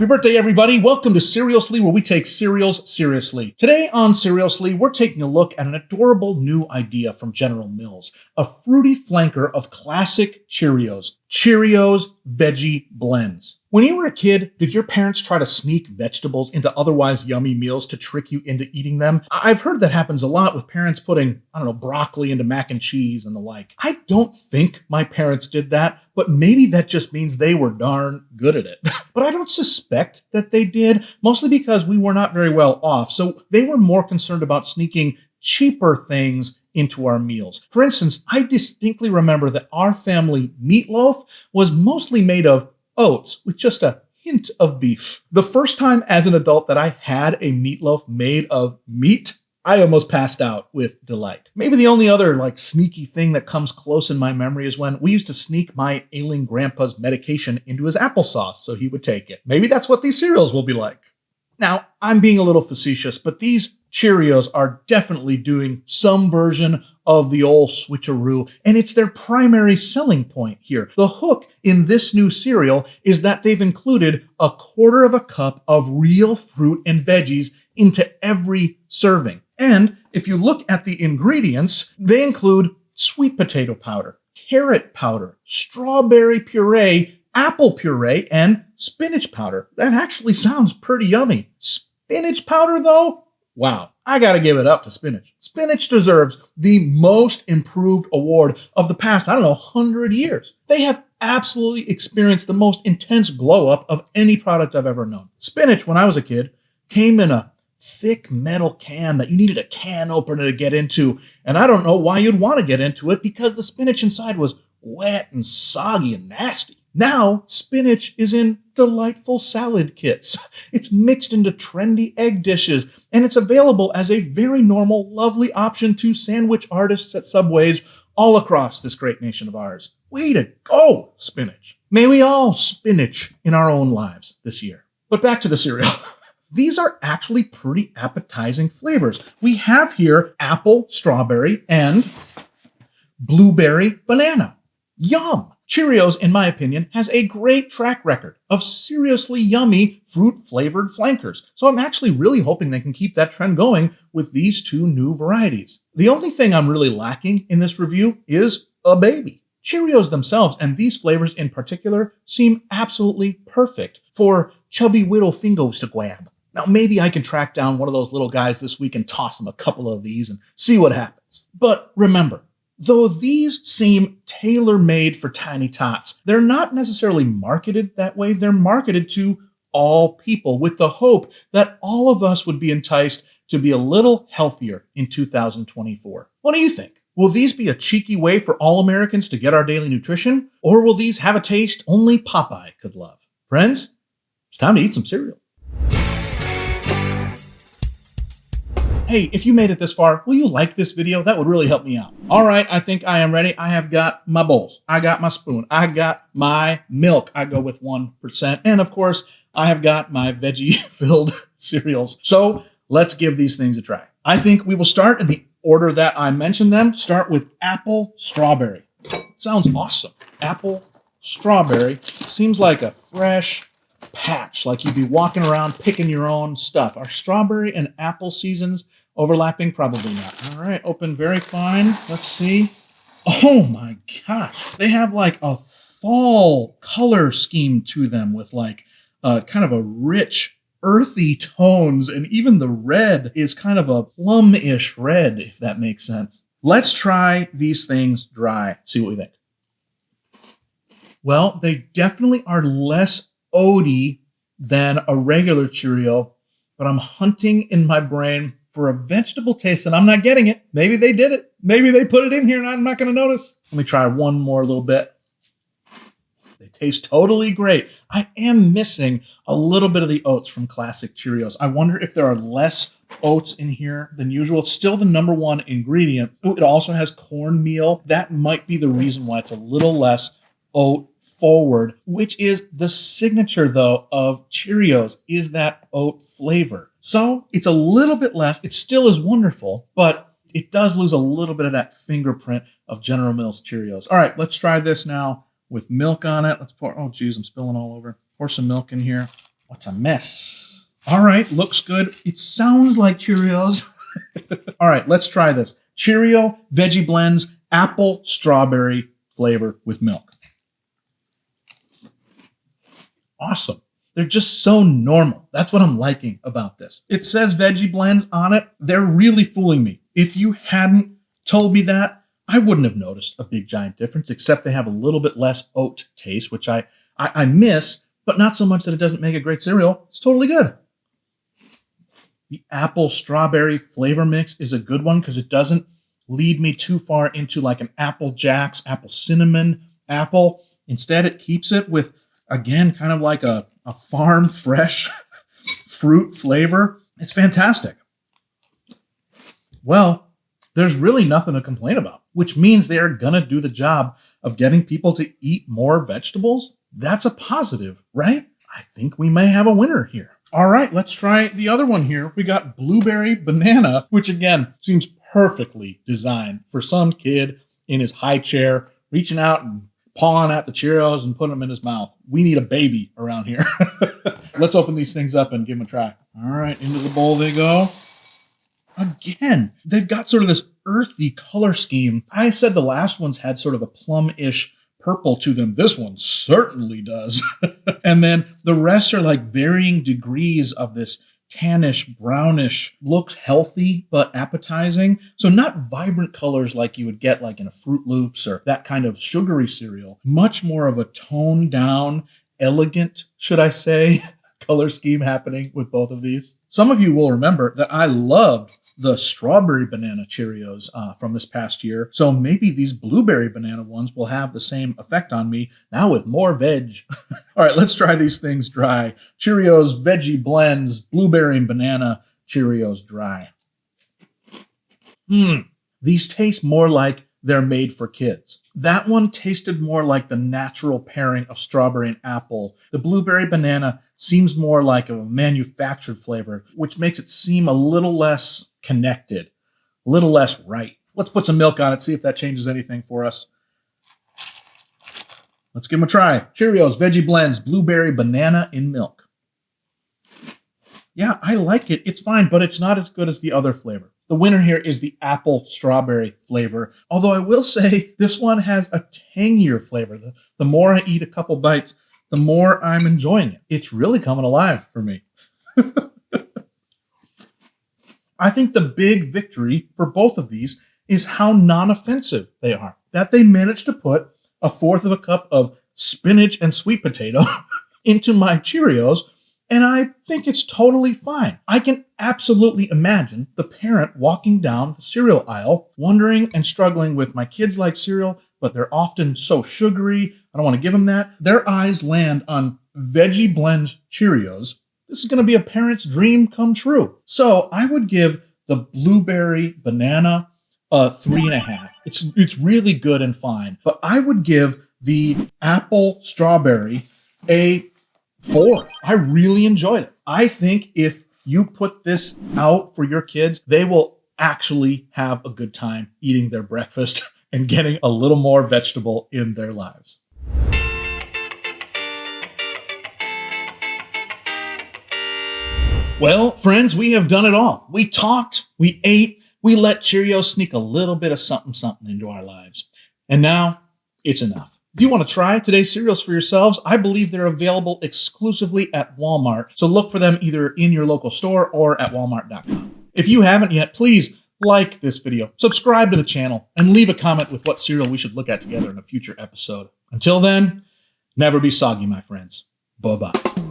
Happy birthday, everybody. Welcome to Cerealsly, where we take cereals seriously. Today on Cerealsly, we're taking a look at an adorable new idea from General Mills, a fruity flanker of classic Cheerios, Cheerios Veggie Blends. When you were a kid, did your parents try to sneak vegetables into otherwise yummy meals to trick you into eating them? I've heard that happens a lot with parents putting, broccoli into mac and cheese and the like. I don't think my parents did that, but maybe that just means they were darn good at it. But I don't suspect that they did, mostly because we were not very well off, so they were more concerned about sneaking cheaper things into our meals. For instance, I distinctly remember that our family meatloaf was mostly made of oats with just a hint of beef. The first time as an adult that I had a meatloaf made of meat, I almost passed out with delight. Maybe the only other sneaky thing that comes close in my memory is when we used to sneak my ailing grandpa's medication into his applesauce so he would take it. Maybe that's what these cereals will be like. Now, I'm being a little facetious, but these Cheerios are definitely doing some version of the old switcheroo, and it's their primary selling point here. The hook in this new cereal is that they've included 1/4 cup of real fruit and veggies into every serving. And if you look at the ingredients, they include sweet potato powder, carrot powder, strawberry puree, apple puree, and spinach powder. That actually sounds pretty yummy. Spinach powder, though? Wow, I gotta give it up to spinach. Spinach deserves the most improved award of the past, 100 years. They have absolutely experienced the most intense glow up of any product I've ever known. Spinach, when I was a kid, came in a thick metal can that you needed a can opener to get into. And I don't know why you'd want to get into it because the spinach inside was wet and soggy and nasty. Now, spinach is in delightful salad kits. It's mixed into trendy egg dishes, and it's available as a very normal, lovely option to sandwich artists at Subways all across this great nation of ours. Way to go, spinach. May we all spinach in our own lives this year. But back to the cereal. These are actually pretty appetizing flavors. We have here apple, strawberry, and blueberry banana. Yum! Cheerios, in my opinion, has a great track record of seriously yummy fruit-flavored flankers. So I'm actually really hoping they can keep that trend going with these two new varieties. The only thing I'm really lacking in this review is a baby. Cheerios themselves, and these flavors in particular, seem absolutely perfect for chubby little fingers to grab. Now, maybe I can track down one of those little guys this week and toss him a couple of these and see what happens. But remember, though these seem tailor-made for tiny tots, they're not necessarily marketed that way. They're marketed to all people with the hope that all of us would be enticed to be a little healthier in 2024. What do you think? Will these be a cheeky way for all Americans to get our daily nutrition? Or will these have a taste only Popeye could love? Friends, it's time to eat some cereal. Hey, if you made it this far, will you like this video? That would really help me out. All right, I think I am ready. I have got my bowls. I got my spoon. I got my milk. I go with 1%. And of course, I have got my veggie-filled cereals. So let's give these things a try. I think we will start in the order that I mentioned them. Start with apple strawberry. Sounds awesome. Apple strawberry. Seems like a fresh patch, like you'd be walking around picking your own stuff. Are strawberry and apple seasons overlapping? Probably not. All right, open very fine. Let's see. Oh my gosh. They have a fall color scheme to them with kind of a rich, earthy tones. And even the red is kind of a plum-ish red, if that makes sense. Let's try these things dry. See what we think. Well, they definitely are less oaty than a regular Cheerio, but I'm hunting in my brain for a vegetable taste and I'm not getting it. Maybe they did it. Maybe they put it in here and I'm not going to notice. Let me try one more little bit. They taste totally great. I am missing a little bit of the oats from classic Cheerios. I wonder if there are less oats in here than usual. It's still the #1 ingredient. Ooh, it also has cornmeal. That might be the reason why it's a little less oat forward, which is the signature, though, of Cheerios, is that oat flavor. So it's a little bit less. It still is wonderful, but it does lose a little bit of that fingerprint of General Mills Cheerios. All right, let's try this now with milk on it. Let's pour, oh geez, I'm spilling all over. Pour some milk in here. What a mess. All right, looks good. It sounds like Cheerios. All right, let's try this. Cheerio Veggie Blends, apple strawberry flavor with milk. Awesome. They're just so normal. That's what I'm liking about this. It says Veggie Blends on it. They're really fooling me. If you hadn't told me that, I wouldn't have noticed a big giant difference, except they have a little bit less oat taste, which I miss, but not so much that it doesn't make a great cereal. It's totally good. The apple strawberry flavor mix is a good one because it doesn't lead me too far into like an Apple Jacks, apple cinnamon apple. Instead, it keeps it with, again, kind of like a farm fresh fruit flavor. It's fantastic. Well, there's really nothing to complain about, which means they are going to do the job of getting people to eat more vegetables. That's a positive, right? I think we may have a winner here. All right, let's try the other one here. We got blueberry banana, which again seems perfectly designed for some kid in his high chair, reaching out and pawing at the Cheerios and putting them in his mouth. We need a baby around here. Let's open these things up and give them a try. All right, into the bowl they go. Again, they've got sort of this earthy color scheme. I said the last ones had sort of a plum-ish purple to them. This one certainly does. And then the rest are like varying degrees of this tannish, brownish, looks healthy but appetizing. So not vibrant colors like you would get like in a Fruit Loops or that kind of sugary cereal. Much more of a toned down, elegant, should I say, color scheme happening with both of these. Some of you will remember that I loved the strawberry banana Cheerios from this past year. So maybe these blueberry banana ones will have the same effect on me, now with more veg. All right, let's try these things dry. Cheerios Veggie Blends, blueberry and banana Cheerios dry. These taste more like they're made for kids. That one tasted more like the natural pairing of strawberry and apple. The blueberry banana seems more like a manufactured flavor, which makes it seem a little less connected, a little less right. Let's put some milk on it, see if that changes anything for us. Let's give them a try. Cheerios Veggie Blends, blueberry banana in milk. Yeah, I like it. It's fine, but it's not as good as the other flavor. The winner here is the apple strawberry flavor. Although I will say this one has a tangier flavor. The more I eat a couple bites, the more I'm enjoying it. It's really coming alive for me. I think the big victory for both of these is how non-offensive they are. That they managed to put a fourth of a cup of spinach and sweet potato into my Cheerios, and I think it's totally fine. I can absolutely imagine the parent walking down the cereal aisle, wondering and struggling with, my kids like cereal, but they're often so sugary. I don't want to give them that. Their eyes land on Veggie Blends Cheerios. This is going to be a parent's dream come true. So I would give the blueberry banana a 3.5. It's really good and fine. But I would give the apple strawberry a 4. I really enjoyed it. I think if you put this out for your kids, they will actually have a good time eating their breakfast and getting a little more vegetable in their lives. Well, friends, we have done it all. We talked, we ate, we let Cheerios sneak a little bit of something into our lives. And now it's enough. If you want to try today's cereals for yourselves, I believe they're available exclusively at Walmart. So look for them either in your local store or at walmart.com. If you haven't yet, please like this video, subscribe to the channel, and leave a comment with what cereal we should look at together in a future episode. Until then, never be soggy, my friends. Bye-bye.